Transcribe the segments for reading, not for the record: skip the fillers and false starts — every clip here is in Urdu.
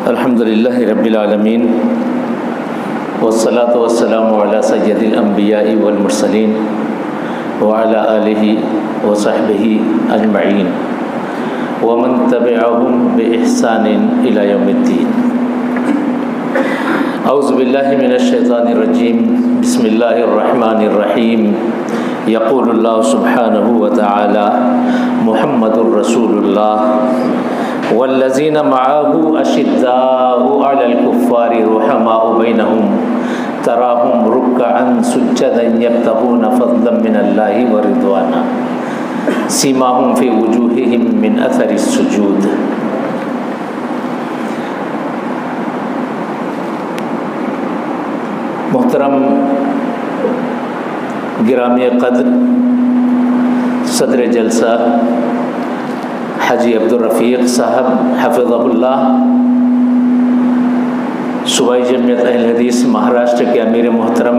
الحمدللہ رب العالمین والصلاة والسلام علی سید الانبیاء والمرسلین وعلی آلہ وصحبہ اجمعین ومن تبعہم بإحسان الی یوم الدین۔ اعوذ باللہ من الشیطان الرجیم، بسم اللہ الرحمن الرحیم۔ یقول اللہ سبحانہ وتعالی محمد رسول اللہ والذین معه اشداء علی الکفار رحماء بینہم تراہم رکعا سجدا یبتغون فضلا من اللہ ورضوانا سیماہم فی وجوہہم من اثر السجود۔ محترم گرامی قدر صدر جلسہ حاجی عبدالرفیق صاحب حفظہ اللہ، صوبائی جمعیت اہل حدیث مہاراشٹر کے امیر محترم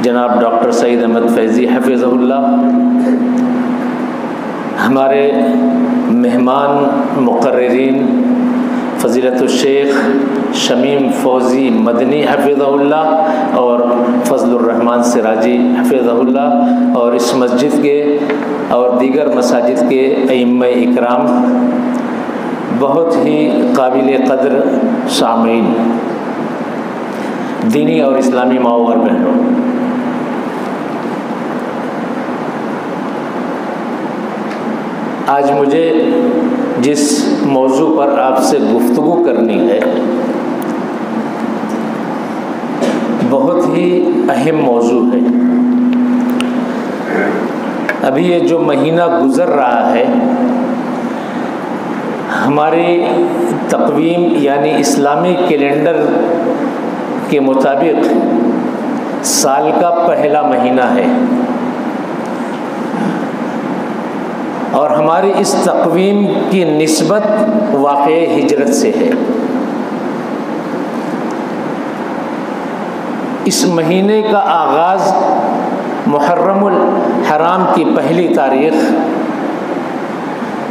جناب ڈاکٹر سعید احمد فیضی حفظہ اللہ، ہمارے مہمان مقررین فضیلت الشیخ شمیم فوزی مدنی حفظہ اللہ اور فضل الرحمن سراجی حفظہ اللہ، اور اس مسجد کے اور دیگر مساجد کے ائمہ اکرام، بہت ہی قابل قدر سامعین، دینی اور اسلامی ماؤں اور بہنوں، آج مجھے جس موضوع پر آپ سے گفتگو کرنی ہے بہت ہی اہم موضوع ہے۔ ابھی یہ جو مہینہ گزر رہا ہے ہماری تقویم یعنی اسلامی کیلنڈر کے مطابق سال کا پہلا مہینہ ہے، اور ہماری اس تقویم کی نسبت واقع ہجرت سے ہے۔ اس مہینے کا آغاز محرم الحرام کی پہلی تاریخ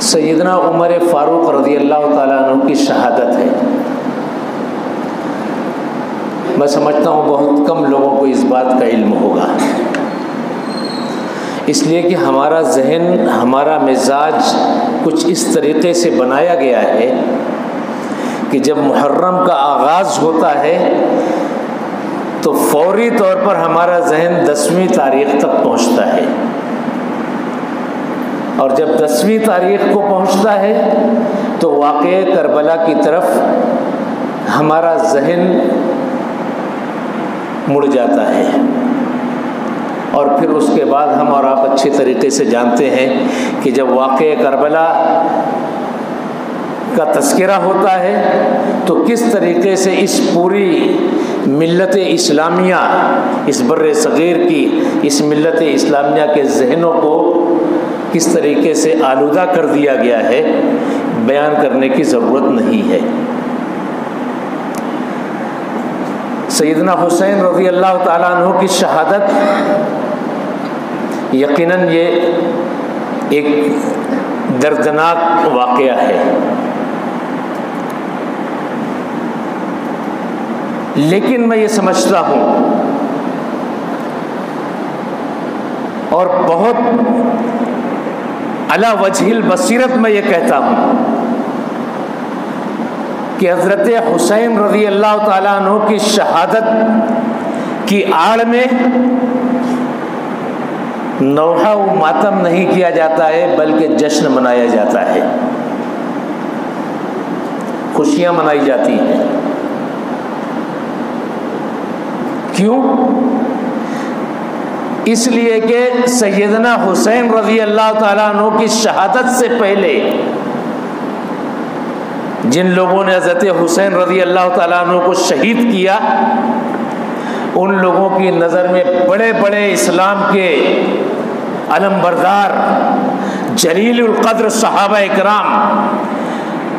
سیدنا عمر فاروق رضی اللہ تعالیٰ عنہ کی شہادت ہے۔ میں سمجھتا ہوں بہت کم لوگوں کو اس بات کا علم ہوگا، اس لیے کہ ہمارا ذہن، ہمارا مزاج کچھ اس طریقے سے بنایا گیا ہے کہ جب محرم کا آغاز ہوتا ہے تو فوری طور پر ہمارا ذہن 10ویں تاریخ تک پہنچتا ہے، اور جب 10ویں تاریخ کو پہنچتا ہے تو واقعہ کربلا کی طرف ہمارا ذہن مڑ جاتا ہے، اور پھر اس کے بعد ہم اور آپ اچھی طریقے سے جانتے ہیں کہ جب واقعہ کربلا کا تذکرہ ہوتا ہے تو کس طریقے سے اس پوری ملت اسلامیہ، اس بر صغیر کی اس ملت اسلامیہ کے ذہنوں کو کس طریقے سے آلودہ کر دیا گیا ہے، بیان کرنے کی ضرورت نہیں ہے۔ سیدنا حسین رضی اللہ تعالیٰ عنہ کی شہادت یقیناً یہ ایک دردناک واقعہ ہے، لیکن میں یہ سمجھتا ہوں اور بہت علی وجہ البصیرت میں یہ کہتا ہوں کہ حضرت حسین رضی اللہ تعالیٰ عنہ کی شہادت کی آڑ میں نوحہ و ماتم نہیں کیا جاتا ہے بلکہ جشن منایا جاتا ہے، خوشیاں منائی جاتی ہیں۔ کیوں؟ اس لیے کہ سیدنا حسین رضی اللہ تعالیٰ عنہ کی شہادت سے پہلے جن لوگوں نے حضرت حسین رضی اللہ تعالیٰ عنہ کو شہید کیا، ان لوگوں کی نظر میں بڑے بڑے اسلام کے علم بردار جلیل القدر صحابہ اکرام،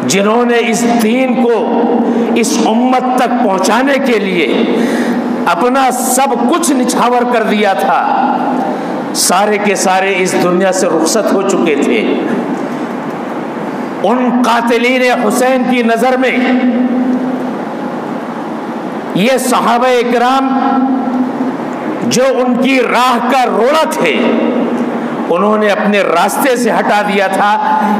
جنہوں نے اس دین کو اس امت تک پہنچانے کے لیے اپنا سب کچھ نچھاور کر دیا تھا، سارے کے سارے اس دنیا سے رخصت ہو چکے تھے۔ ان قاتلین حسین کی نظر میں یہ صحابہ اکرام جو ان کی راہ کا روڑا تھے، انہوں نے اپنے راستے سے ہٹا دیا تھا۔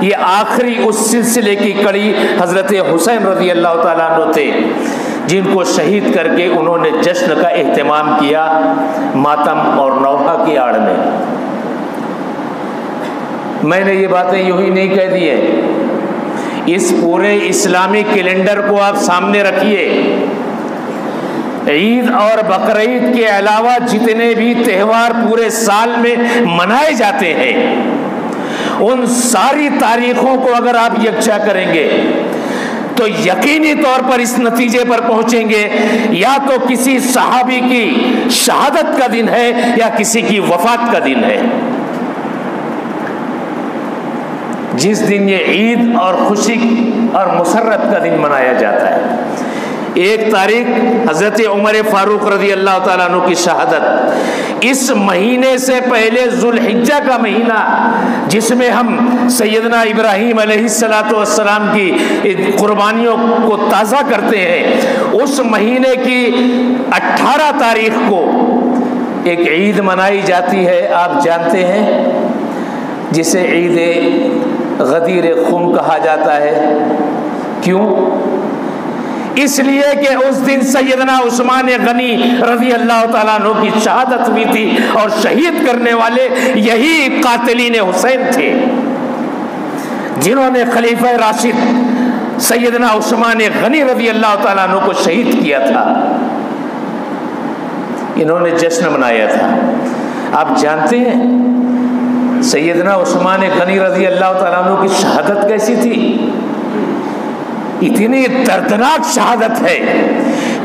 یہ آخری اس سلسلے کی کڑی حضرت حسین رضی اللہ تعالیٰ عنہ تھے، جن کو شہید کر کے انہوں نے جشن کا اہتمام کیا ماتم اور نوحہ کی آڑ میں۔ میں نے یہ باتیں یوں ہی نہیں کہہ دی ہیں، اس پورے اسلامی کیلنڈر کو آپ سامنے رکھیے۔ عید اور بقرعید کے علاوہ جتنے بھی تہوار پورے سال میں منائے جاتے ہیں، ان ساری تاریخوں کو اگر آپ یکجا کریں گے تو یقینی طور پر اس نتیجے پر پہنچیں گے، یا تو کسی صحابی کی شہادت کا دن ہے یا کسی کی وفات کا دن ہے۔ جس دن یہ عید اور خوشی اور مسرت کا دن منایا جاتا ہے، ایک تاریخ حضرت عمر فاروق رضی اللہ تعالیٰ عنہ کی شہادت، اس مہینے سے پہلے ذوالحجہ کا مہینہ جس میں ہم سیدنا ابراہیم علیہ السلام کی قربانیوں کو تازہ کرتے ہیں، اس مہینے کی 18 تاریخ کو ایک عید منائی جاتی ہے، آپ جانتے ہیں، جسے عید غدیر خم کہا جاتا ہے۔ کیوں؟ اس لیے کہ اس دن سیدنا عثمان غنی رضی اللہ تعالیٰ عنہ کی شہادت ہوئی تھی، اور شہید کرنے والے یہی قاتلین حسین تھے، جنہوں نے خلیفہ راشد سیدنا عثمان غنی رضی اللہ تعالیٰ عنہ کو شہید کیا تھا۔ انہوں نے جشن منایا تھا۔ آپ جانتے ہیں سیدنا عثمان غنی رضی اللہ تعالیٰ عنہ کی شہادت کیسی تھی؟ اتنی دردناک شہادت ہے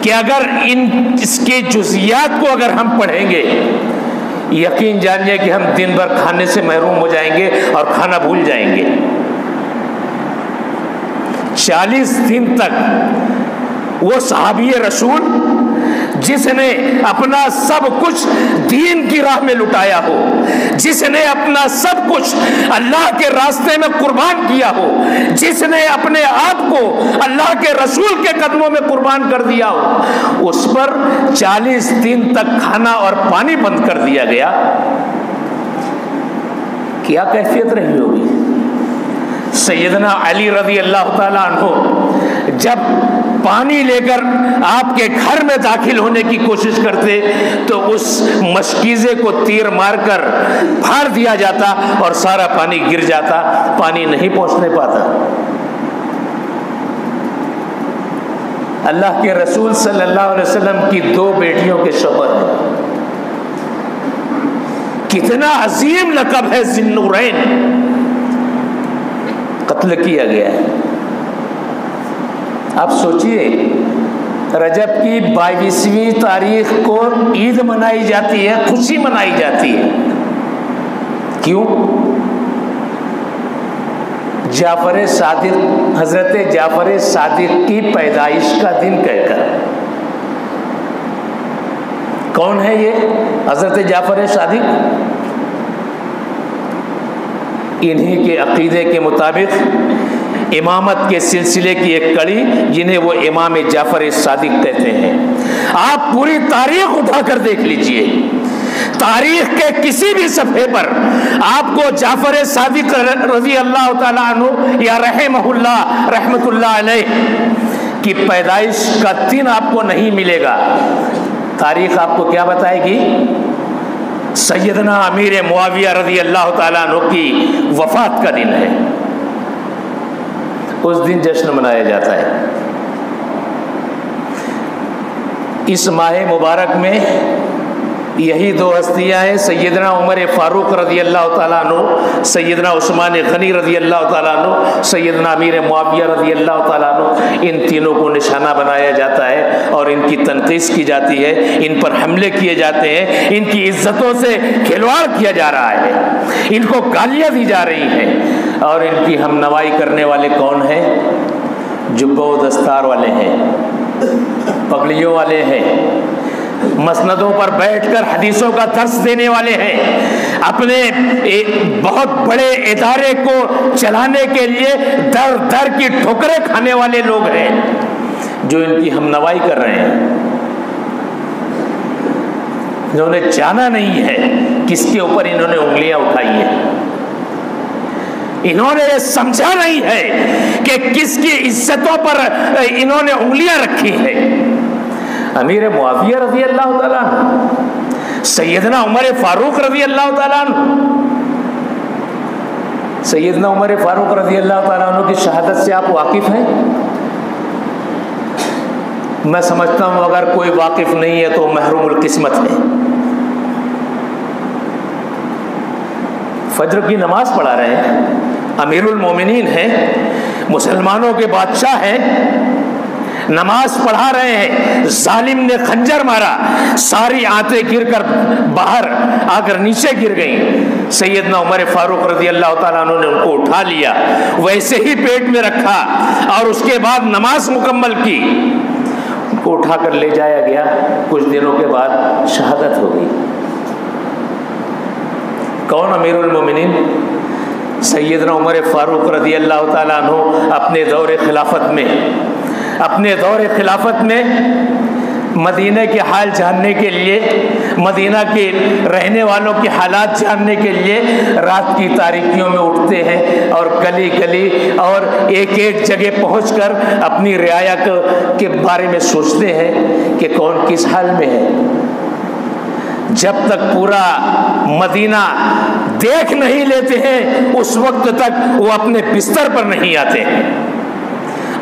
کہ اگر اس کے جزیات کو اگر ہم پڑھیں گے، یقین جانیے کہ ہم دن بھر کھانے سے محروم ہو جائیں گے اور کھانا بھول جائیں گے۔ 40 دن تک وہ صحابی رسول جس نے اپنا سب کچھ دین کی راہ میں لٹایا ہو، جس نے اپنا سب کچھ اللہ کے راستے میں قربان کیا ہو، جس نے اپنے آپ کو اللہ کے رسول کے قدموں میں قربان کر دیا ہو، اس پر 40 دن تک کھانا اور پانی بند کر دیا گیا، کیا کیفیت رہی ہوگی؟ سیدنا علی رضی اللہ تعالیٰ عنہ جب پانی لے کر آپ کے گھر میں داخل ہونے کی کوشش کرتے تو اس مشکیزے کو تیر مار کر پھاڑ دیا جاتا اور سارا پانی گر جاتا، پانی نہیں پہنچنے پاتا۔ اللہ کے رسول صلی اللہ علیہ وسلم کی 2 بیٹیوں کے شوہر ہیں۔ کتنا عظیم لقب ہے ذی النورین، قتل کیا گیا ہے۔ آپ سوچئے رجب کی 22ویں تاریخ کو عید منائی جاتی ہے، خوشی منائی جاتی ہے، کیوں؟ جعفر صادق، حضرت جعفر صادق کی پیدائش کا دن کہہ کر۔ کون ہے یہ حضرت جعفر صادق؟ انہی کے عقیدے کے مطابق امامت کے سلسلے کی ایک کڑی، جنہیں وہ امام جعفر صادق کہتے ہیں۔ آپ پوری تاریخ اٹھا کر دیکھ لیجئے، تاریخ کے کسی بھی صفحے پر آپ کو جعفر صادق رضی اللہ تعالیٰ عنہ یا رحمہ اللہ رحمت اللہ علیہ کی پیدائش کا دن آپ کو نہیں ملے گا۔ تاریخ آپ کو کیا بتائے گی؟ سیدنا امیر معاویہ رضی اللہ تعالیٰ عنہ کی وفات کا دن ہے، اس دن جشن منایا جاتا ہے۔ اس ماہ مبارک میں یہی 2 ہستیاں ہیں، سیدنا عمر فاروق رضی اللہ تعالیٰ عنہ، سیدنا عثمان غنی رضی اللہ تعالیٰ عنہ، سیدنا امیر معاویہ رضی اللہ تعالیٰ عنہ۔ ان تینوں کو نشانہ بنایا جاتا ہے اور ان کی تنقیص کی جاتی ہے، ان پر حملے کیے جاتے ہیں، ان کی عزتوں سے کھلواڑ کیا جا رہا ہے، ان کو گالیاں دی جا رہی ہیں، اور ان کی ہم نوائی کرنے والے کون ہیں؟ جبہ و دستار والے ہیں، پگڑیوں والے ہیں، مسندوں پر بیٹھ کر حدیثوں کا درس دینے والے ہیں۔ اپنے بہت بڑے ادارے کو چلانے کے لیے در در کی ٹھوکریں کھانے والے لوگ ہیں جو ان کی ہمنوائی کر رہے ہیں. انہوں نے جانا نہیں ہے کس کے اوپر انہوں نے انگلیاں اٹھائی ہیں. انہوں نے یہ سمجھا نہیں ہے کہ کس کی عزتوں پر انہوں نے انگلیاں رکھی ہیں. امیر معاویہ رضی اللہ تعالیٰ عنہ، سیدنا عمر فاروق رضی اللہ تعالیٰ عنہ، سیدنا عمر فاروق رضی اللہ تعالیٰ عنہ کی شہادت سے آپ واقف ہیں؟ میں سمجھتا ہوں اگر کوئی واقف نہیں ہے تو محروم القسمت ہے. فجر کی نماز پڑھا رہے ہیں، امیر المومنین ہیں، مسلمانوں کے بادشاہ ہیں، نماز پڑھا رہے ہیں، ظالم نے خنجر مارا، ساری آنتیں گر کر باہر آ کر نیچے گر گئیں. سیدنا عمر فاروق رضی اللہ تعالیٰ عنہ نے ان کو اٹھا لیا، ویسے ہی پیٹ میں رکھا اور اس کے بعد نماز مکمل کی. ان کو اٹھا کر لے جایا گیا، کچھ دنوں کے بعد شہادت ہو گئی. کون امیر المومنین؟ سیدنا عمر فاروق رضی اللہ تعالیٰ عنہ اپنے دور خلافت میں مدینہ کے حال جاننے کے لیے، مدینہ کے رہنے والوں کے حالات جاننے کے لیے رات کی تاریکیوں میں اٹھتے ہیں اور گلی گلی اور ایک ایک جگہ پہنچ کر اپنی رعایا کے بارے میں سوچتے ہیں کہ کون کس حال میں ہے. جب تک پورا مدینہ دیکھ نہیں لیتے ہیں اس وقت تک وہ اپنے بستر پر نہیں آتے ہیں.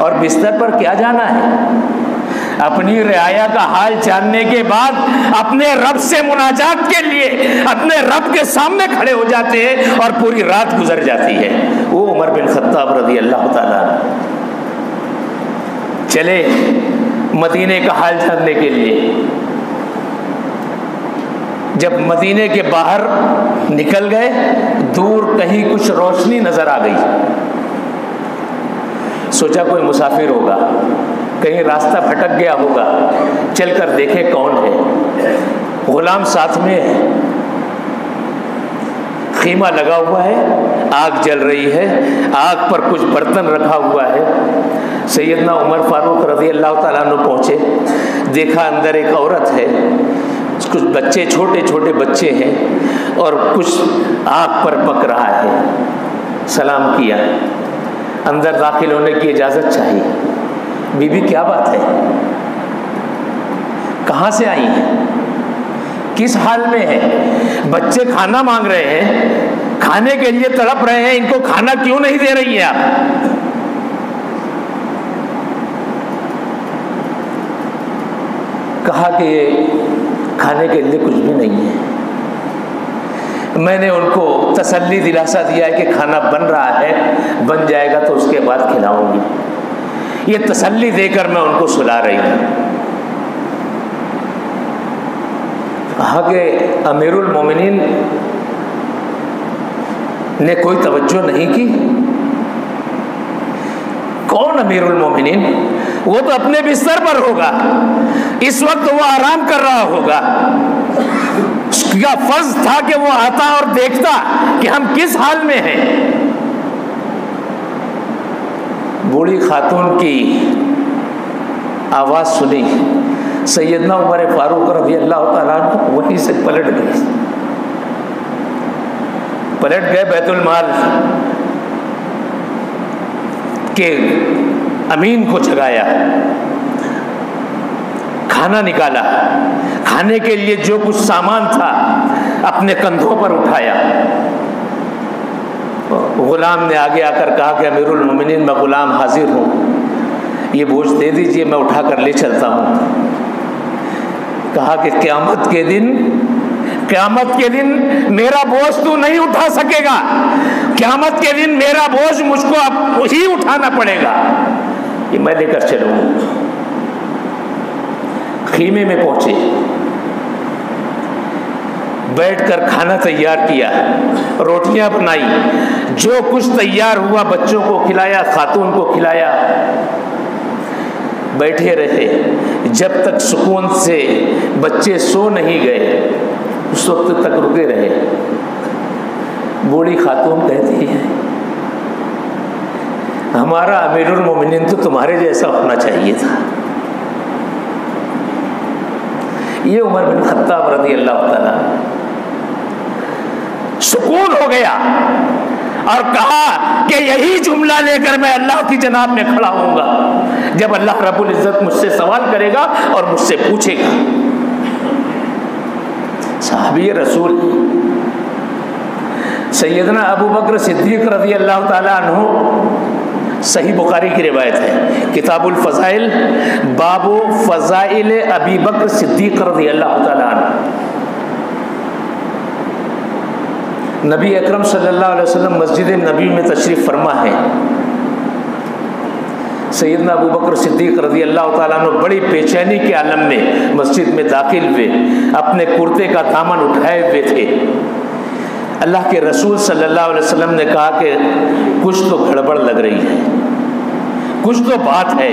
اور بستر پر کیا جانا ہے؟ اپنی رعایا کا حال جاننے کے بعد اپنے رب سے مناجات کے لیے اپنے رب کے سامنے کھڑے ہو جاتے ہیں اور پوری رات گزر جاتی ہے. وہ عمر بن خطاب رضی اللہ تعالیٰ چلے مدینے کا حال جاننے کے لیے. جب مدینے کے باہر نکل گئے، دور کہیں کچھ روشنی نظر آ گئی. سوچا کوئی مسافر ہوگا، کہیں راستہ بھٹک گیا ہوگا، چل کر دیکھے کون ہے. غلام ساتھ میں ہے، خیمہ لگا ہوا ہے، آگ جل رہی ہے، آگ پر کچھ برتن رکھا ہوا ہے. سیدنا عمر فاروق رضی اللہ تعالیٰ عنہ پہنچے، دیکھا اندر ایک عورت ہے، کچھ بچے چھوٹے چھوٹے بچے ہیں اور کچھ آگ پر پک رہا ہے. سلام کیا، اندر داخل ہونے کی اجازت چاہیے. بی بی کیا بات ہے؟ کہاں سے آئی ہیں؟ کس حال میں ہے؟ بچے کھانا مانگ رہے ہیں، کھانے کے لیے تڑپ رہے ہیں، ان کو کھانا کیوں نہیں دے رہی ہیں آپ؟ کہا کہ کھانے کے لیے کچھ بھی نہیں ہے. میں نے ان کو تسلی دلاسا دیا ہے کہ کھانا بن رہا ہے، بن جائے گا تو اس کے بعد کھلاؤں گی. یہ تسلی دے کر میں ان کو سلا رہی ہوں. کہا کہ امیر المومنین نے کوئی توجہ نہیں کی. کون امیر المومنین؟ وہ تو اپنے بستر پر ہوگا، اس وقت وہ آرام کر رہا ہوگا. اس کا فرض تھا کہ وہ آتا اور دیکھتا کہ ہم کس حال میں ہیں. بوڑھی خاتون کی آواز سنی، سیدنا عمر فاروق رضی اللہ تعالیٰ وہیں سے پلٹ گئے بیت المال کے امین کو جگایا، کھانا نکالا، کھانے کے لیے جو کچھ سامان تھا اپنے کندھوں پر اٹھایا. غلام نے آگے آ کر کہا کہ امیر المومنین میں غلام حاضر ہوں، یہ بوجھ دے دیجئے، میں اٹھا کر لے چلتا ہوں. کہا کہ قیامت کے دن میرا بوجھ تو نہیں اٹھا سکے گا، قیامت کے دن میرا بوجھ مجھ کو اب ہی اٹھانا پڑے گا، یہ میں لے کر چلوں. خیمے میں پہنچے، بیٹھ کر کھانا تیار کیا، روٹیاں بنائی، جو کچھ تیار ہوا بچوں کو کھلایا، خاتون کو کھلایا. بیٹھے رہے جب تک سکون سے بچے سو نہیں گئے، اس وقت تک رکے رہے. بوڑھی خاتون کہتی ہے ہمارا امیر المومنین تو تمہارے جیسا ہونا چاہیے تھا. یہ عمر بن خطاب رضی اللہ تعالیٰ سکون ہو گیا اور کہا کہ یہی جملہ لے کر میں اللہ کی جناب میں کھڑا ہوں گا جب اللہ رب العزت مجھ سے سوال کرے گا اور مجھ سے پوچھے گا. صحابی رسول سیدنا ابو بکر صدیق رضی اللہ تعالیٰ عنہ، صحیح بخاری کی روایت ہے، کتاب الفضائل، باب فضائل ابی بکر صدیق رضی اللہ تعالیٰ عنہ. نبی اکرم صلی اللہ علیہ وسلم مسجد نبی میں تشریف فرما ہے. سیدنا ابو بکر صدیق رضی اللہ تعالیٰ عنہ بڑی بے چینی کے عالم میں مسجد میں داخل ہوئے، اپنے کرتے کا دامن اٹھائے ہوئے تھے. اللہ کے رسول صلی اللہ علیہ وسلم نے کہا کہ کچھ تو گڑبڑ لگ رہی ہے، کچھ تو بات ہے،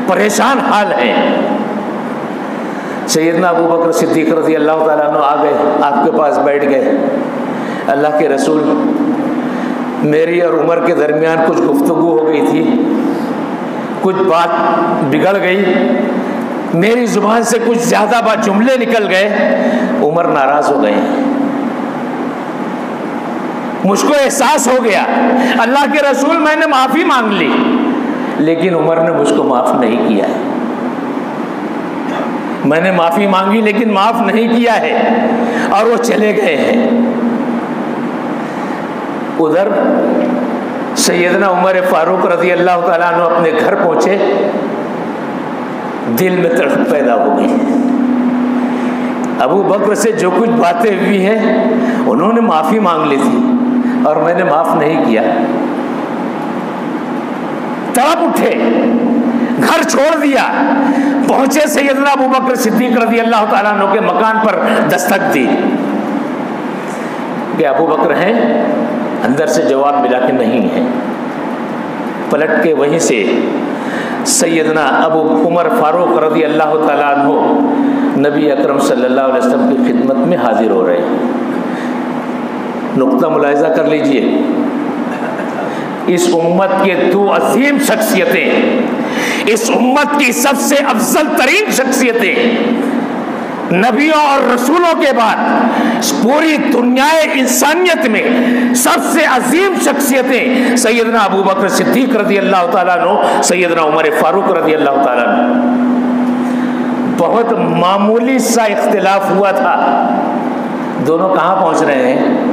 پریشان حال ہے. سیدنا ابو بکر صدیق رضی اللہ تعالیٰ عنہ آ گئے، آپ کے پاس بیٹھ گئے. اللہ کے رسول، میری اور عمر کے درمیان کچھ گفتگو ہو گئی تھی، کچھ بات بگڑ گئی، میری زبان سے کچھ زیادہ بات جملے نکل گئے، عمر ناراض ہو گئے. مجھ کو احساس ہو گیا اللہ کے رسول میں نے معافی مانگ لی، لیکن عمر نے مجھ کو معاف نہیں کیا ہے. میں نے معافی مانگی لیکن معاف نہیں کیا ہے، اور وہ چلے گئے ہیں. ادھر سیدنا عمر فاروق رضی اللہ تعالیٰ عنہ اپنے گھر پہنچے، دل میں تڑپ پیدا ہو گئی. ابو بکر سے جو کچھ باتیں ہوئی ہیں انہوں نے معافی مانگ لی تھی اور میں نے معاف نہیں کیا. تڑپ اٹھے، گھر چھوڑ دیا، پہنچے سیدنا ابو بکر صدیق رضی اللہ تعالیٰ عنہ کے مکان پر دستک دی کہ ابو بکر ہیں؟ اندر سے جواب ملا کہ نہیں ہے. پلٹ کے وہیں سے سیدنا ابو عمر فاروق رضی اللہ تعالیٰ عنہ نبی اکرم صلی اللہ علیہ وسلم کی خدمت میں حاضر ہو رہے ہیں. نقطہ ملاحظہ کر لیجئے، اس امت کے دو عظیم شخصیتیں، اس امت کی سب سے افضل ترین شخصیتیں، نبیوں اور رسولوں کے بعد پوری دنیا انسانیت میں سب سے عظیم شخصیتیں سیدنا ابو بکر صدیق رضی اللہ تعالیٰ عنہ، سیدنا عمر فاروق رضی اللہ تعالیٰ عنہ. بہت معمولی سا اختلاف ہوا تھا، دونوں کہاں پہنچ رہے ہیں؟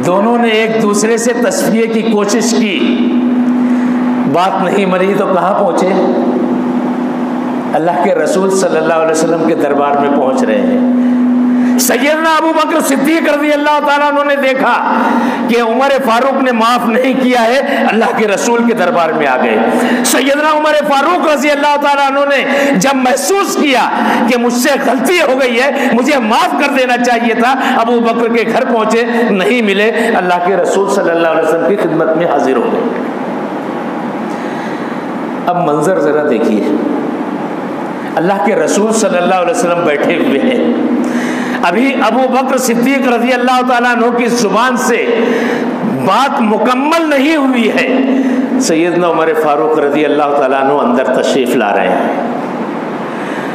دونوں نے ایک دوسرے سے تصفیے کی کوشش کی، بات نہیں ملی تو کہاں پہنچے؟ اللہ کے رسول صلی اللہ علیہ وسلم کے دربار میں پہنچ رہے ہیں. سیدنا ابو بکر صدیق رضی اللہ تعالیٰ عنہ نے دیکھا کہ عمر فاروق نے معاف نہیں کیا ہے، اللہ کے رسول کے دربار میں آ گئے. سیدنا عمر فاروق رضی اللہ تعالیٰ عنہ نے جب محسوس کیا کہ مجھ سے غلطی ہو گئی ہے، مجھے معاف کر دینا چاہیے تھا، ابو بکر کے گھر پہنچے، نہیں ملے، اللہ کے رسول صلی اللہ علیہ وسلم کی خدمت میں حاضر ہو گئے. اب منظر ذرا دیکھیے، اللہ کے رسول صلی اللہ علیہ وسلم بیٹھے ہوئے ہیں، ابھی ابو بکر صدیق رضی اللہ تعالیٰ عنہ کی زبان سے بات مکمل نہیں ہوئی ہے، سیدنا عمر فاروق رضی اللہ تعالیٰ عنہ اندر تشریف لا رہے ہیں.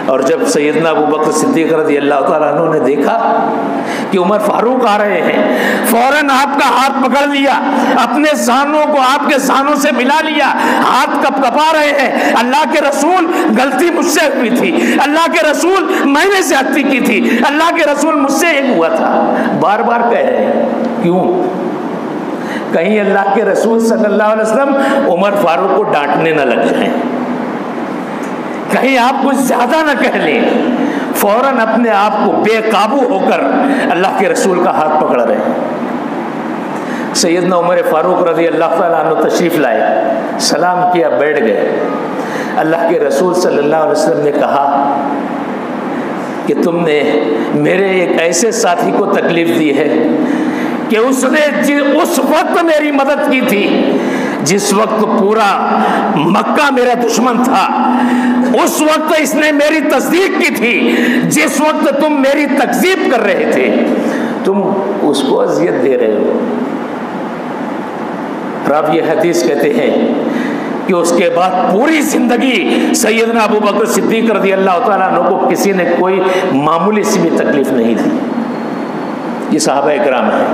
اور جب سیدنا ابو بکر صدیق رضی اللہ تعالیٰ عنہ نے دیکھا کہ عمر فاروق آ رہے ہیں، فوراً آپ کا ہاتھ پکڑ لیا، اپنے زانوں کو آپ کے زانوں سے ملا لیا، ہاتھ کپکپا رہے ہیں. اللہ کے رسول غلطی مجھ سے ہوئی تھی، اللہ کے رسول میں نے زیادتی کی تھی، اللہ کے رسول مجھ سے ایک ہوا تھا. بار بار کہہ رہے ہیں. کیوں؟ کہیں اللہ کے رسول صلی اللہ علیہ وسلم عمر فاروق کو ڈانٹنے نہ لگ جائیں، کہیں آپ کچھ زیادہ نہ کہہ لیں. فوراً اپنے آپ کو بے قابو ہو کر اللہ کے رسول کا ہاتھ پکڑ رہے ہیں. سیدنا عمر فاروق رضی اللہ تعالیٰ عنہ تشریف لائے، سلام کیا، بیٹھ گئے. اللہ کے رسول صلی اللہ علیہ وسلم نے کہا کہ تم نے میرے ایک ایسے ساتھی کو تکلیف دی ہے کہ اس نے اس وقت میری مدد کی تھی جس وقت پورا مکہ میرا دشمن تھا، اس وقت اس نے میری تصدیق کی تھی جس وقت تم میری تکذیب کر رہے تھے. تم اس کو اذیت دے رہے ہو. راوی حدیث کہتے ہیں کہ اس کے بعد پوری زندگی سیدنا ابو بکر صدیق رضی اللہ تعالیٰ عنہ کو کسی نے کوئی معمولی سی بھی تکلیف نہیں دی. یہ صحابہ اکرام ہیں.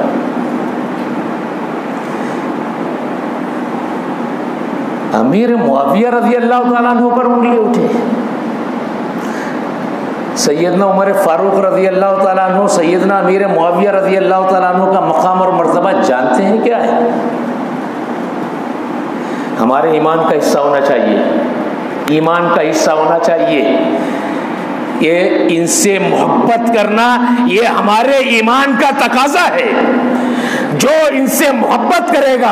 امیر معاویہ رضی اللہ تعالیٰ عنہ پر انگلی اٹھے. سیدنا عمر فاروق رضی اللہ تعالیٰ عنہ، سیدنا امیر معاویہ رضی اللہ تعالیٰ عنہ کا مقام اور مرتبہ جانتے ہیں کیا ہے؟ ہمارے ایمان کا حصہ ہونا چاہیے، ایمان کا حصہ ہونا چاہیے. یہ ان سے محبت کرنا یہ ہمارے ایمان کا تقاضا ہے. جو ان سے محبت کرے گا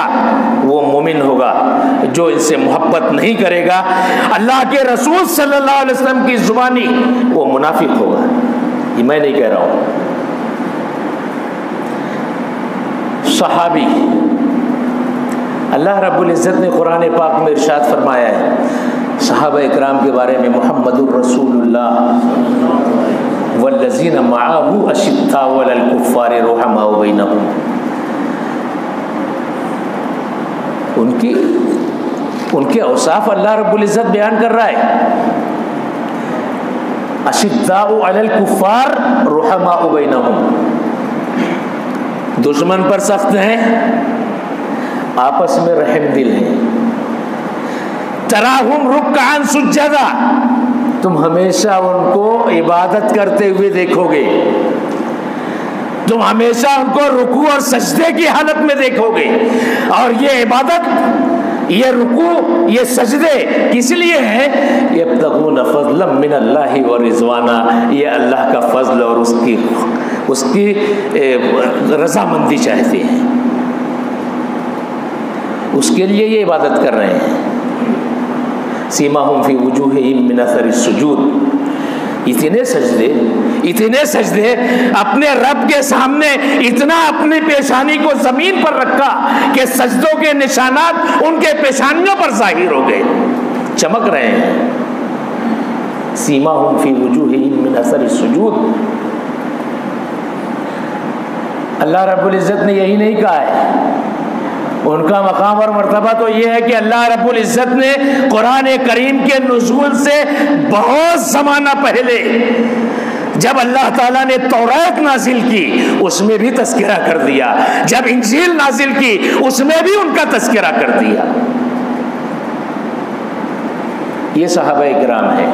وہ مومن ہوگا، جو ان سے محبت نہیں کرے گا اللہ کے رسول صلی اللہ علیہ وسلم کی زبانی وہ منافق ہوگا. یہ میں نہیں کہہ رہا ہوں. صحابی اللہ رب العزت نے قرآن پاک میں ارشاد فرمایا ہے صحابہ اکرام کے بارے میں، محمد الرسول اللہ والذین معہ اشداء علی الکفار رحماء بینہم. ان کے اوصاف اللہ رب العزت بیان کر رہا ہے. اشداء علی الکفار رحماء بینہم، دشمن پر سخت ہیں، آپس میں رحم دل ہیں. تراہم رکعا سجدا، تم ہمیشہ ان کو عبادت کرتے ہوئے دیکھو گے، تم ہمیشہ ان کو رکوع اور سجدے کی حالت میں دیکھو گے. اور یہ عبادت، یہ رکوع، یہ سجدے کس لیے ہیں؟ یبتغون فضلا من اللہ ورضوانا، یہ اللہ کا فضل اور اس کی رضامندی چاہتے ہیں، اس کے لیے یہ عبادت کر رہے ہیں. سیماہم فی وجوہہم من اثر السجود. اتنے سجدے اپنے رب کے سامنے، اتنا اپنی پیشانی کو زمین پر رکھا کہ سجدوں کے نشانات ان کے پیشانیوں پر ظاہر ہو گئے، چمک رہے ہیں. سیماہم فی وجوہہم من اثر السجود. اللہ رب العزت نے یہی نہیں کہا ہے، ان کا مقام اور مرتبہ تو یہ ہے کہ اللہ رب العزت نے قرآن کریم کے نزول سے بہت زمانہ پہلے جب اللہ تعالیٰ نے تورات نازل کی اس میں بھی تذکرہ کر دیا، جب انجیل نازل کی اس میں بھی ان کا تذکرہ کر دیا. یہ صحابہ اکرام ہیں.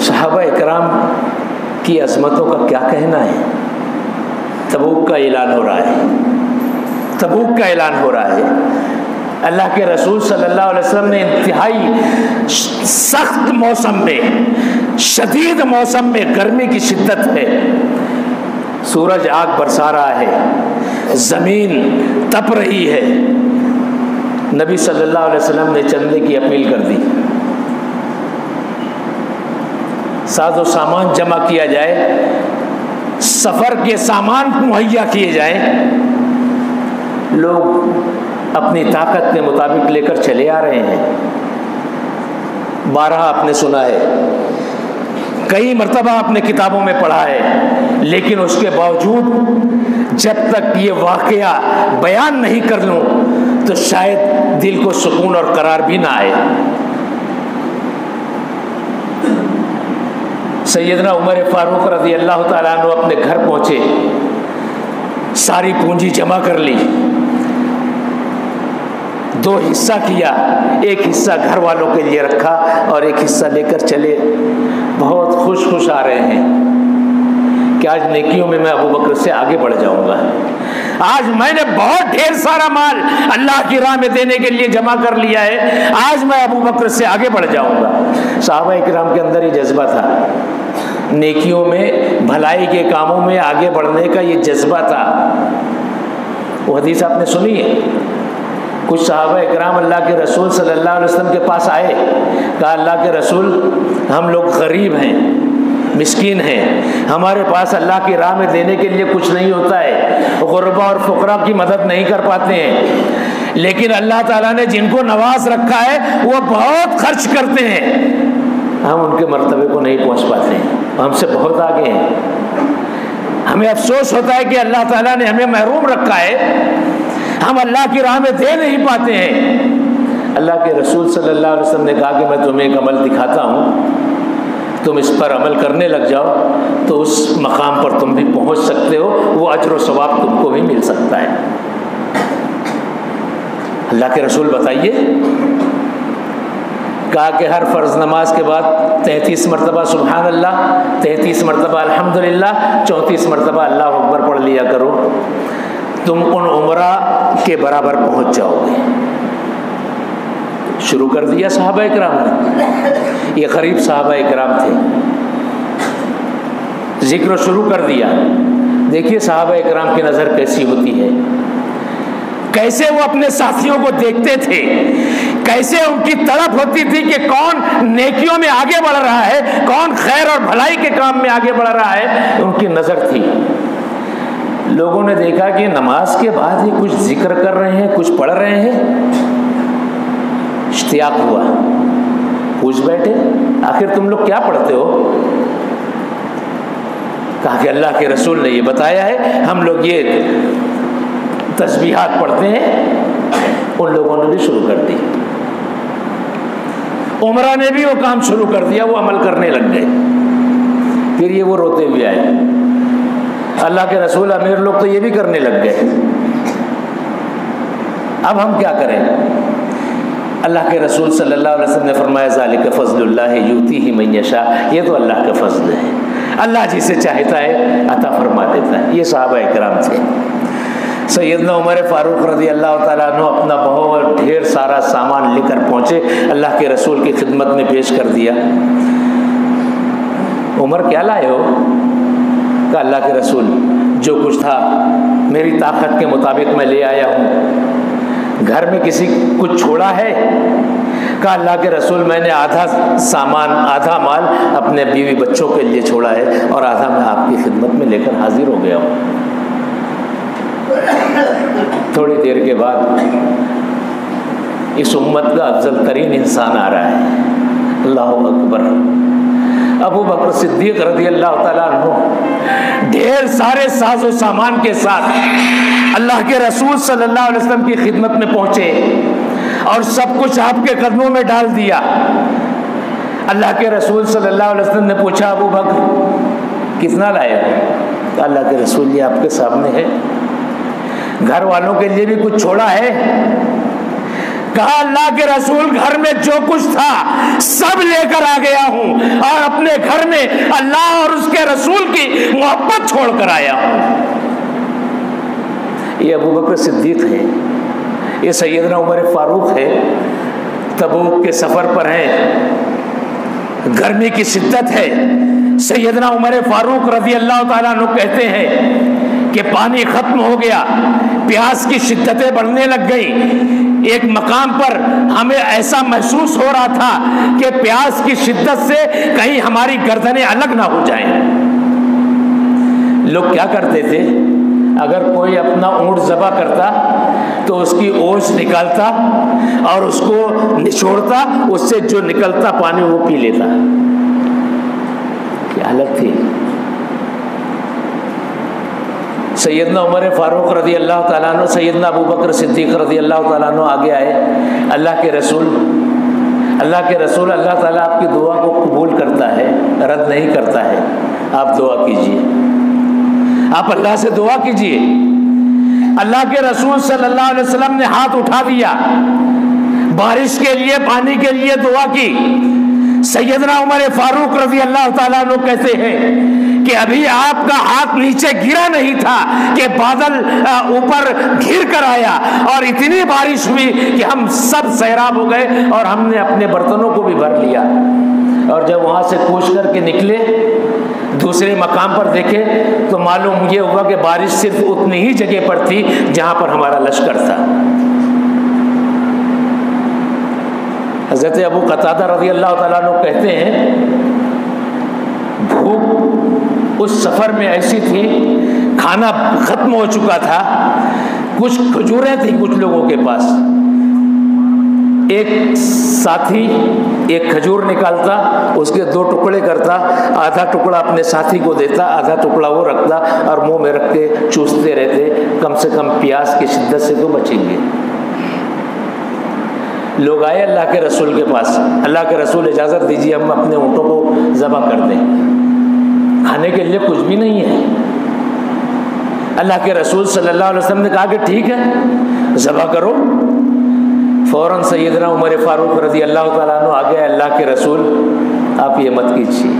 صحابہ اکرام کی عظمتوں کا کیا کہنا ہے؟ تبوک کا اعلان ہو رہا ہے، تبوک کا اعلان ہو رہا ہے. اللہ کے رسول صلی اللہ علیہ وسلم نے انتہائی سخت موسم میں، شدید موسم میں، گرمی کی شدت ہے، سورج آگ برسا رہا ہے، زمین تپ رہی ہے، نبی صلی اللہ علیہ وسلم نے چندے کی اپیل کر دی. ساز و سامان جمع کیا جائے، سفر کے سامان مہیا کیے جائیں. لوگ اپنی طاقت کے مطابق لے کر چلے آ رہے ہیں. بارہا آپ نے سنا ہے، کئی مرتبہ آپ نے کتابوں میں پڑھا ہے، لیکن اس کے باوجود جب تک یہ واقعہ بیان نہیں کر لوں تو شاید دل کو سکون اور قرار بھی نہ آئے. سیدنا عمر فاروق رضی اللہ تعالیٰ عنہ اپنے گھر پہنچے، ساری پونجی جمع کر لی، دو حصہ کیا، ایک حصہ گھر والوں کے لیے رکھا اور ایک حصہ لے کر چلے. بہت خوش آ رہے ہیں کہ آج نیکیوں میں ابو بکر سے آگے بڑھ جاؤں گا، آج میں نے بہت ڈھیر سارا مال اللہ کی راہ میں دینے کے لیے جمع کر لیا ہے، آج میں ابو بکر سے آگے بڑھ جاؤں گا. صحابہ اکرام کے اندر یہ جذبہ تھا، نیکیوں میں، بھلائی کے کاموں میں آگے بڑھنے کا یہ جذبہ تھا. وہ حدیث آپ نے سنی ہے، کچھ صحابہ اکرام اللہ کے رسول صلی اللہ علیہ وسلم کے پاس آئے، کہا اللہ کے رسول ہم لوگ غریب ہیں، مسکین ہیں، ہمارے پاس اللہ کی راہ میں دینے کے لیے کچھ نہیں ہوتا ہے، غربا اور فقراء کی مدد نہیں کر پاتے ہیں، لیکن اللہ تعالیٰ نے جن کو نواز رکھا ہے وہ بہت خرچ کرتے ہیں، ہم ان کے مرتبے کو نہیں پہنچ پاتے ہیں، ہم سے بہت آگے ہیں. ہمیں افسوس ہوتا ہے کہ اللہ تعالیٰ نے ہمیں محروم رکھا ہے، ہم اللہ کی راہ میں دے نہیں پاتے ہیں۔ اللہ کے رسول صلی اللہ علیہ وسلم نے کہا کہ میں تمہیں ایک عمل دکھاتا ہوں، تم اس پر عمل کرنے لگ جاؤ تو اس مقام پر تم بھی پہنچ سکتے ہو، وہ اجر و ثواب تم کو بھی مل سکتا ہے۔ اللہ کے رسول بتائیے، کہا کہ ہر فرض نماز کے بعد 33 مرتبہ سبحان اللہ، 33 مرتبہ الحمدللہ، 34 مرتبہ اللہ اکبر پڑھ لیا کرو، تم ان عمرہ کے برابر پہنچ جاؤ گے۔ شروع کر دیا صحابہ اکرام نے، یہ غریب صحابہ اکرام تھے، ذکر شروع کر دیا۔ دیکھیے صحابہ اکرام کی نظر کیسی ہوتی ہے، کیسے وہ اپنے ساتھیوں کو دیکھتے تھے، کیسے ان کی تڑپ ہوتی تھی کہ کون نیکیوں میں آگے بڑھ رہا ہے، کون خیر اور بھلائی کے کام میں آگے بڑھ رہا ہے، ان کی نظر تھی۔ لوگوں نے دیکھا کہ نماز کے بعد یہ کچھ ذکر کر رہے ہیں، کچھ پڑھ رہے ہیں، اشتیاق ہوا، پوچھ بیٹھے آخر تم لوگ کیا پڑھتے ہو؟ کہا کہ اللہ کے رسول نے یہ بتایا ہے، ہم لوگ یہ تسبیحات پڑھتے ہیں۔ ان لوگوں نے بھی شروع کر دی، عمرہ نے بھی وہ کام شروع کر دیا، وہ عمل کرنے لگ گئے۔ پھر یہ وہ روتے ہوئے آئے، اللہ کے رسول امیر لوگ تو یہ بھی کرنے لگ گئے، اب ہم کیا کریں؟ اللہ کے رسول صلی اللہ علیہ وسلم نے فرمایا ذالک فضل اللہ یؤتیہ من یشاء، یہ تو اللہ کا فضل ہے، اللہ جسے چاہتا ہے عطا فرما دیتا ہے۔ یہ صحابہ اکرام تھے۔ سیدنا عمر فاروق رضی اللہ تعالیٰ عنہ اپنا بہت ڈھیر سارا سامان لے کر پہنچے، اللہ کے رسول کی خدمت میں پیش کر دیا۔ عمر کیا لائے ہو؟ کہا اللہ کے رسول جو کچھ تھا میری طاقت کے مطابق میں لے آیا ہوں، گھر میں کسی کچھ چھوڑا ہے؟ کہا اللہ کے رسول میں نے آدھا سامان، آدھا مال اپنے بیوی بچوں کے لیے چھوڑا ہے اور آدھا میں آپ کی خدمت میں لے کر حاضر ہو گیا ہوں۔ تھوڑی دیر کے بعد اس امت کا افضل ترین انسان آ رہا ہے، اللہ اکبر، ابو بکر صدیق رضی اللہ تعالیٰ عنہ ڈھیر سارے ساز و سامان کے ساتھ اللہ کے رسول صلی اللہ علیہ وسلم کی خدمت میں پہنچے اور سب کچھ آپ کے قدموں میں ڈال دیا۔ اللہ کے رسول صلی اللہ علیہ وسلم نے پوچھا ابو بکر کتنا لائے ہو؟ اللہ کے رسول یہ آپ کے سامنے ہے، گھر والوں کے لیے بھی کچھ چھوڑا ہے؟ کہا اللہ کے رسول گھر میں جو کچھ تھا سب لے کر آ گیا ہوں اور اپنے گھر میں اللہ اور اس کے رسول کی محبت چھوڑ کر آیا ہوں۔ یہ ابو بکر صدیق ہے، یہ سیدنا عمر فاروق ہے، تبوک کے سفر پر ہیں، گرمی کی شدت ہے، سیدنا عمر فاروق رضی اللہ تعالیٰ عنہ کہتے ہیں کہ پانی ختم ہو گیا، پیاس کی شدتیں بڑھنے لگ گئی، ایک مقام پر ہمیں ایسا محسوس ہو رہا تھا کہ پیاس کی شدت سے کہیں ہماری گردنیں الگ نہ ہو جائیں۔ لوگ کیا کرتے تھے، اگر کوئی اپنا اونٹ ذبح کرتا تو اس کی اوچھ نکالتا اور اس کو نچوڑتا، اس سے جو نکلتا پانی وہ پی لیتا۔ کیا حالت تھی۔ سیدنا عمر فاروق رضی اللہ تعالیٰ عنہ، سیدنا ابو بکر صدیق رضی اللہ تعالیٰ عنہ آگے آئے، اللہ کے رسول اللہ تعالیٰ آپ کی دعا کو قبول کرتا ہے، رد نہیں کرتا ہے، آپ دعا کیجئے، آپ اللہ سے دعا کیجئے۔ اللہ کے رسول صلی اللہ علیہ وسلم نے ہاتھ اٹھا دیا، بارش کے لیے، پانی کے لیے دعا کی۔ سیدنا عمر فاروق رضی اللہ تعالیٰ عنہ کہتے ہیں کہ ابھی آپ کا ہاتھ نیچے گرا نہیں تھا کہ بادل اوپر گھر کر آیا اور اتنی بارش ہوئی کہ ہم سب سیراب ہو گئے اور ہم نے اپنے برتنوں کو بھی بھر لیا۔ اور جب وہاں سے کوچ کر کے نکلے، دوسرے مقام پر دیکھے تو معلوم یہ ہوا کہ بارش صرف اتنی ہی جگہ پر تھی جہاں پر ہمارا لشکر تھا۔ حضرت ابو قتادہ رضی اللہ تعالیٰ عنہ کہتے ہیں بھوک اس سفر میں ایسی تھی، کھانا ختم ہو چکا تھا، کچھ کھجوریں تھیں کچھ لوگوں کے پاس، ایک ساتھی ایک کھجور نکالتا، اس کے 2 ٹکڑے کرتا، آدھا ٹکڑا اپنے ساتھی کو دیتا، آدھا ٹکڑا وہ رکھتا اور منہ میں رکھ کے چوستے رہتے، کم سے کم پیاس کی شدت سے تو بچیں گے۔ لوگ آئے اللہ کے رسول کے پاس، اللہ کے رسول اجازت دیجیے ہم اپنے اونٹوں کو ذبح کر دیں، کھانے کے لیے کچھ بھی نہیں ہے۔ اللہ کے رسول صلی اللہ علیہ وسلم نے کہا کہ ٹھیک ہے ذبح کرو۔ فوراً سیدنا عمر فاروق رضی اللہ تعالیٰ عنہ آ گئے، اللہ کے رسول آپ یہ مت کیجیے،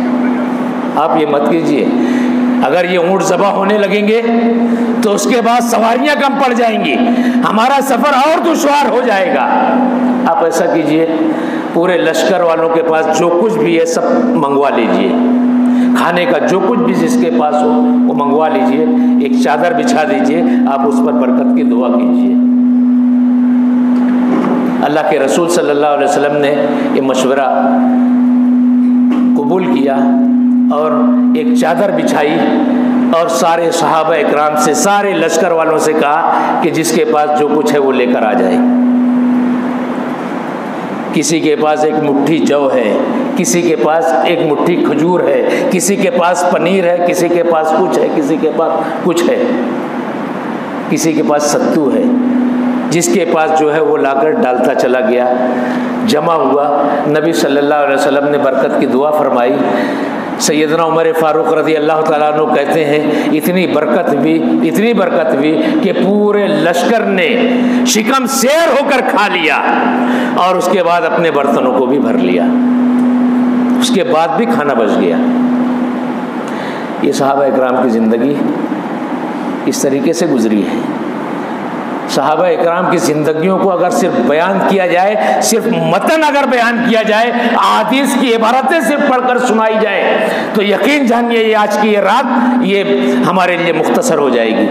آپ یہ مت کیجیے، اگر یہ اونٹ ذبح ہونے لگیں گے تو اس کے بعد سواریاں کم پڑ جائیں گی، ہمارا سفر اور دشوار ہو جائے گا۔ آپ ایسا کیجیے پورے لشکر والوں کے پاس جو کچھ بھی ہے سب منگوا لیجیے، کھانے کا جو کچھ بھی جس کے پاس ہو وہ منگوا لیجیے، ایک چادر بچھا دیجیے، آپ اس پر برکت کی دعا کیجیے۔ اللہ کے رسول صلی اللہ علیہ وسلم نے یہ مشورہ قبول کیا اور ایک چادر بچھائی اور سارے صحابہ اکرام سے، سارے لشکر والوں سے کہا کہ جس کے پاس جو کچھ ہے وہ لے کر آ جائے۔ کسی کے پاس ایک مٹھی جو ہے، کسی کے پاس ایک مٹھی کھجور ہے، کسی کے پاس پنیر ہے، کسی کے پاس کچھ ہے، کسی کے پاس کچھ ہے، کسی کے پاس ستو ہے، جس کے پاس جو ہے وہ لا کر ڈالتا چلا گیا، جمع ہوا۔ نبی صلی اللہ علیہ وسلم نے برکت کی دعا فرمائی۔ سیدنا عمر فاروق رضی اللہ تعالیٰ عنہ کہتے ہیں اتنی برکت ہوئی کہ پورے لشکر نے شکم سیر ہو کر کھا لیا اور اس کے بعد اپنے برتنوں کو بھی بھر لیا، اس کے بعد بھی کھانا بچ گیا۔ یہ صحابہ اکرام کی زندگی اس طریقے سے گزری ہے۔ صحابہ اکرام کی زندگیوں کو اگر صرف بیان کیا جائے، صرف متن اگر بیان کیا جائے، احادیث کی عبارتیں صرف پڑھ کر سنائی جائے تو یقین جانیے یہ آج کی یہ رات یہ ہمارے لیے مختصر ہو جائے گی،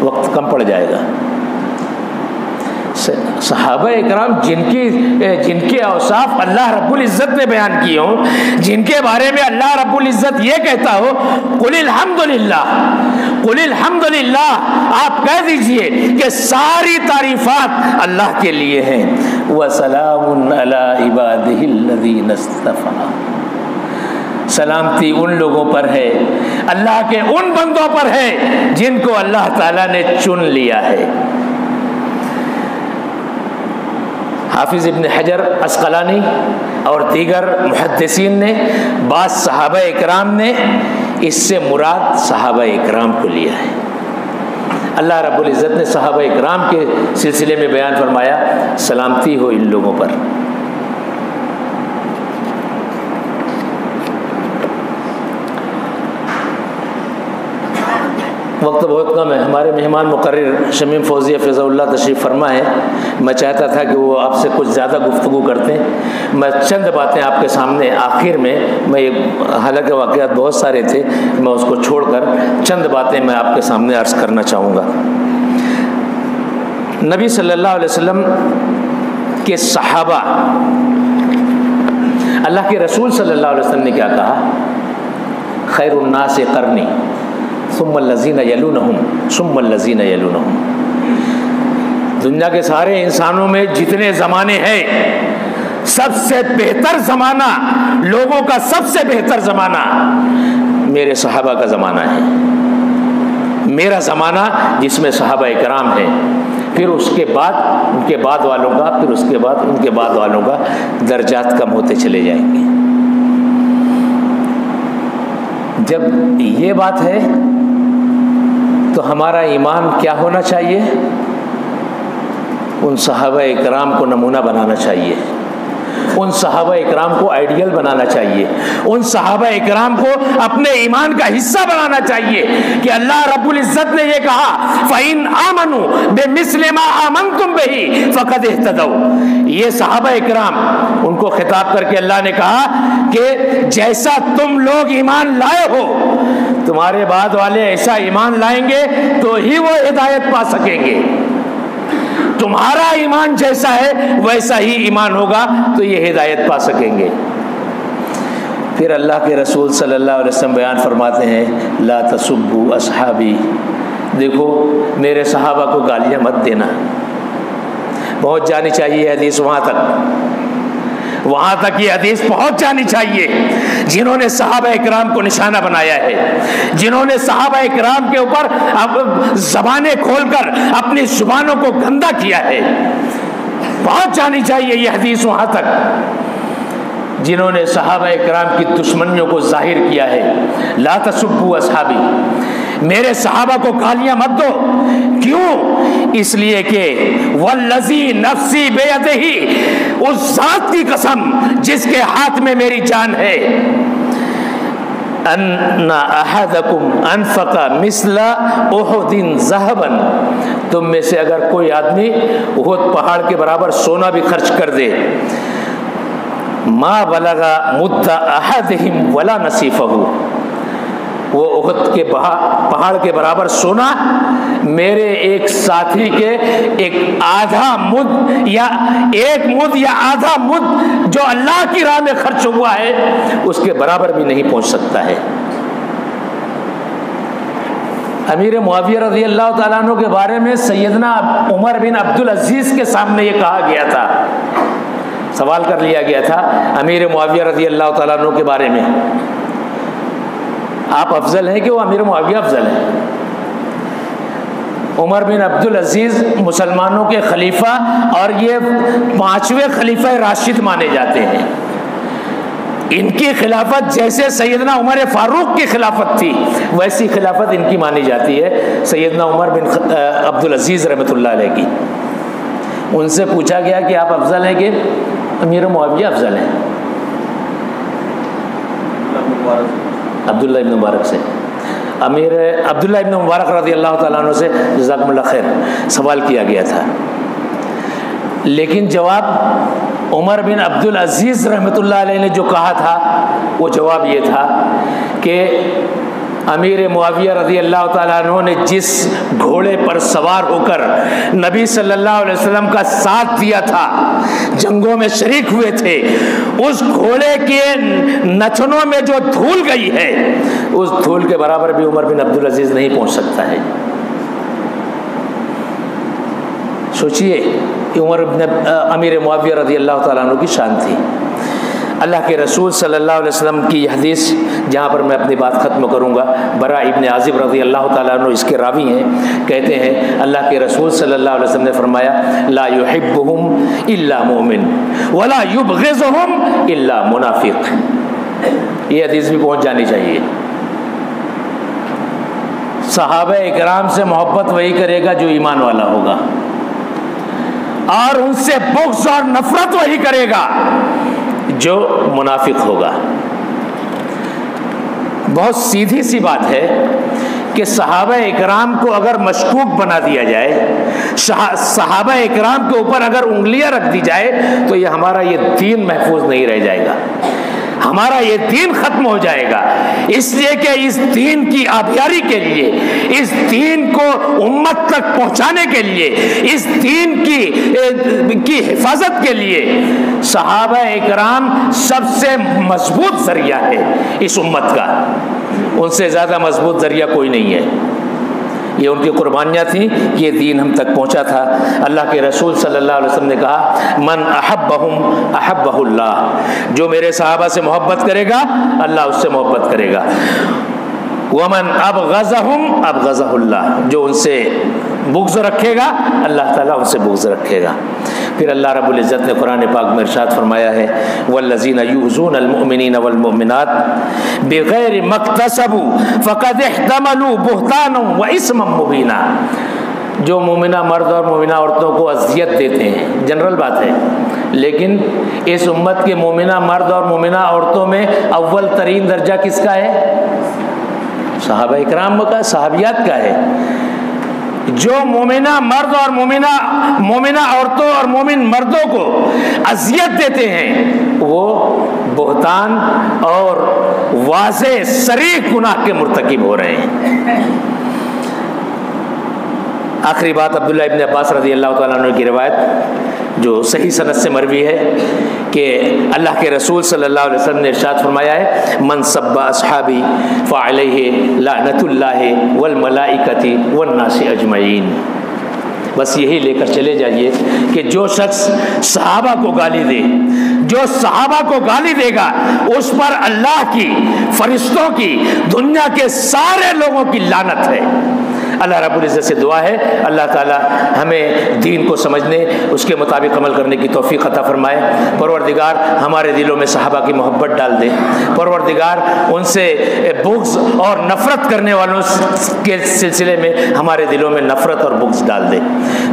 وقت کم پڑ جائے گا۔ صحابہ اکرام جن کے اوصاف اللہ رب العزت نے بیان کیے ہوں، جن کے بارے میں اللہ رب العزت یہ کہتا ہو قل الحمدللہ، قل الحمدللہ، آپ کہہ دیجئے کہ ساری تعریفات اللہ کے لیے ہیں، وسلام علی عبادہ الذین اصطفیٰ، سلامتی ان لوگوں پر ہے، اللہ کے ان بندوں پر ہے جن کو اللہ تعالیٰ نے چن لیا ہے۔ حافظ ابن حجر عسقلانی اور دیگر محدثین نے، بعض صحابہ اکرام نے اس سے مراد صحابہ اکرام کو لیا ہے۔ اللہ رب العزت نے صحابہ اکرام کے سلسلے میں بیان فرمایا سلامتی ہو ان لوگوں پر۔ وقت بہت کم ہے، ہمارے مہمان مقرر شمیم فوزی حفظہ اللہ تشریف فرما ہے، میں چاہتا تھا کہ وہ آپ سے کچھ زیادہ گفتگو کرتے ہیں، میں چند باتیں آپ کے سامنے آخر میں حالانکہ واقعات بہت سارے تھے، میں اس کو چھوڑ کر چند باتیں میں آپ کے سامنے عرض کرنا چاہوں گا۔ نبی صلی اللہ علیہ وسلم کے صحابہ، اللہ کے رسول صلی اللہ علیہ وسلم نے کیا کہا؟ خیر الناس قرنی ثم الذین یلونہم ثم الذین یلونہم۔ دنیا کے سارے انسانوں میں جتنے زمانے ہیں، سب سے بہتر زمانہ، لوگوں کا سب سے بہتر زمانہ میرے صحابہ کا زمانہ ہے، میرا زمانہ جس میں صحابہ اکرام ہیں، پھر اس کے بعد ان کے بعد والوں کا، پھر اس کے بعد ان کے بعد والوں کا، درجات کم ہوتے چلے جائیں گے۔ جب یہ بات ہے تو ہمارا ایمان کیا ہونا چاہیے؟ ان صحابہ اکرام کو نمونہ بنانا چاہیے، ان صحابہ اکرام کو آئیڈیل بنانا چاہیے، ان صحابہ اکرام کو اپنے ایمان کا حصہ بنانا چاہیے کہ اللہ رب العزت نے یہ کہا فَإِنْ آمَنُوا بِمِثْلِ مَا آمَنْتُمْ بِهِ فَقَدْ اهْتَدَوْا۔ یہ صحابہ اکرام ان کو خطاب کر کے اللہ نے کہا کہ جیسا تم لوگ ایمان لائے ہو، تمہارے بعد والے ایسا ایمان لائیں گے تو ہی وہ ہدایت پا سکیں گے، تمہارا ایمان جیسا ہے ویسا ہی ایمان ہوگا تو یہ ہدایت پا سکیں گے۔ پھر اللہ کے رسول صلی اللہ علیہ وسلم بیان فرماتے ہیں لا تسبوا اصحابی، دیکھو میرے صحابہ کو گالیاں مت دینا، پہنچ جانی چاہیے حدیث وہاں تک یہ حدیث پہنچ جانی چاہیے جنہوں نے صحابہ اکرام کو نشانہ بنایا ہے، جنہوں نے صحابہ اکرام کے اوپر زبانیں کھول کر اپنی زبانوں کو گندا کیا ہے، پہنچ جانی چاہیے یہ حدیث وہاں تک، جنہوں نے صحابہ اکرام کی دشمنیوں کو ظاہر کیا ہے۔ لا تسبوا اصحابی، میرے صحابہ کو گالیاں مت دو، کیوں؟ اس لیے کہ والذی نفسی بیدہ، اس ذات کی قسم جس کے ہاتھ میں میری جان ہے، ان احدکم انفق مثل احد ذهبا، تم میں سے اگر کوئی آدمی احد پہاڑ کے برابر سونا بھی خرچ کر دے، ما بلغ مد احدہم ولا نصیفہ، وہ احد کے پہاڑ کے برابر سونا میرے ایک ساتھی کے ایک آدھا مد یا ایک مد یا آدھا مد جو اللہ کی راہ میں خرچ ہوا ہے اس کے برابر بھی نہیں پہنچ سکتا ہے۔ امیر معاویہ رضی اللہ تعالیٰ عنہ کے بارے میں سیدنا عمر بن عبدالعزیز کے سامنے یہ کہا گیا تھا، سوال کر لیا گیا تھا امیر معاویہ رضی اللہ تعالیٰ عنہ کے بارے میں، آپ افضل ہیں کہ وہ امیر معاویہ افضل ہیں؟ عمر بن عبدالعزیز مسلمانوں کے خلیفہ اور یہ 5ویں خلیفہ راشد مانے جاتے ہیں، ان کی خلافت جیسے سیدنا عمر فاروق کی خلافت تھی ویسی خلافت ان کی مانی جاتی ہے، سیدنا عمر بن عبدالعزیز رحمۃ اللہ علیہ کی۔ ان سے پوچھا گیا کہ آپ افضل ہیں کہ امیر معاویہ افضل ہیں؟ عبداللہ ابن مبارک سے، امیر عبداللہ ابن مبارک رضی اللہ تعالیٰ عنہ سے جزاکم اللہ خیر سوال کیا گیا تھا، لیکن جواب عمر بن عبدالعزیز رحمۃ اللہ علیہ نے جو کہا تھا وہ جواب یہ تھا کہ امیر معاویہ رضی اللہ تعالیٰ عنہ نے جس گھوڑے پر سوار ہو کر نبی صلی اللہ علیہ وسلم کا ساتھ دیا تھا، جنگوں میں شریک ہوئے تھے، اس گھوڑے کے نچنوں میں جو دھول گئی ہے اس دھول کے برابر بھی عمر بن عبدالعزیز نہیں پہنچ سکتا ہے۔ سوچئے کہ امیر معاویہ رضی اللہ تعالیٰ عنہ کی شان تھی۔ اللہ کے رسول صلی اللہ علیہ وسلم کی حدیث جہاں پر میں اپنی بات ختم کروں گا، برا ابن عازب رضی اللہ تعالیٰ عنہ اس کے راوی ہیں، کہتے ہیں اللہ کے رسول صلی اللہ علیہ وسلم نے فرمایا لا يحبهم الا مؤمن ولا يبغضهم الا منافق۔ یہ حدیث بھی پہنچ جانی چاہیے۔ صحابہ اکرام سے محبت وہی کرے گا جو ایمان والا ہوگا، اور ان سے بغض اور نفرت وہی کرے گا جو منافق ہوگا۔ بہت سیدھی سی بات ہے کہ صحابہ اکرام کو اگر مشکوک بنا دیا جائے، صحابہ اکرام کے اوپر اگر انگلیاں رکھ دی جائے تو یہ ہمارا یہ دین محفوظ نہیں رہ جائے گا، ہمارا یہ دین ختم ہو جائے گا۔ اس لیے کہ اس دین کی آبیاری کے لیے، اس دین کو امت تک پہنچانے کے لیے، اس دین کی حفاظت کے لیے صحابہ اکرام سب سے مضبوط ذریعہ ہے اس امت کا، ان سے زیادہ مضبوط ذریعہ کوئی نہیں ہے۔ یہ ان کی قربانیاں تھیں، یہ دین ہم تک پہنچا تھا۔ اللہ کے رسول صلی اللہ علیہ وسلم نے کہا من احبہم احبہ اللہ، جو میرے صحابہ سے محبت کرے گا اللہ اس سے محبت کرے گا، ومن ابغضہم ابغضہ اللہ، جو ان سے بغض رکھے گا اللہ تعالیٰ ان سے بغض رکھے گا۔ پھر اللہ رب العزت نے قرآن پاک میں ارشاد فرمایا ہے والذین یؤذون المؤمنین والمؤمنات بغیر ما اکتسبوا فقد احتملوا بہتانا واثما مبینا، جو مومنہ مرد اور مومنہ عورتوں کو اذیت دیتے ہیں، جنرل بات ہے، لیکن اس امت کے مومنہ مرد اور مومنہ عورتوں میں اول ترین درجہ کس کا ہے؟ صحابہ اکرام کا، صحابیات کا ہے۔ جو مومنہ مرد اور مومنہ عورتوں اور مومن مردوں کو اذیت دیتے ہیں وہ بہتان اور واضح صریح گناہ کے مرتکب ہو رہے ہیں۔ آخری بات عبداللہ ابن عباس رضی اللہ تعالیٰ عنہ کی روایت جو صحیح سند سے مروی ہے کہ اللہ کے رسول صلی اللہ علیہ وسلم نے ارشاد فرمایا ہے من سب اصحابی فعلیہ لعنت اللہ والملائکۃ والناس اجمعین، بس یہی لے کر چلے جائیے کہ جو شخص صحابہ کو گالی دے، جو صحابہ کو گالی دے گا، اس پر اللہ کی، فرشتوں کی، دنیا کے سارے لوگوں کی لعنت ہے۔ اللہ رب العزت سے دعا ہے اللہ تعالی ہمیں دین کو سمجھنے، اس کے مطابق عمل کرنے کی توفیق عطا فرمائے۔ پروردگار ہمارے دلوں میں صحابہ کی محبت ڈال دے، پروردگار ان سے بغض اور نفرت کرنے والوں کے سلسلے میں ہمارے دلوں میں نفرت اور بغض ڈال دے۔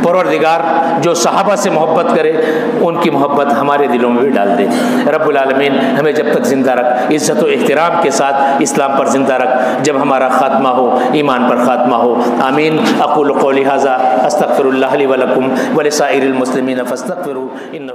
پروردگار جو صحابہ سے محبت کرے ان کی محبت ہمارے دلوں میں بھی ڈال دے۔ رب العالمین ہمیں جب تک زندہ رکھ، عزت و احترام کے ساتھ اسلام پر زندہ رکھ، جب ہمارا خاتمہ ہو ایمان پر خاتمہ ہو۔ آمین۔ اقول قولی ھذا استغفر اللہ لی ولکم ولسائر المسلمین فاستغفروا انہ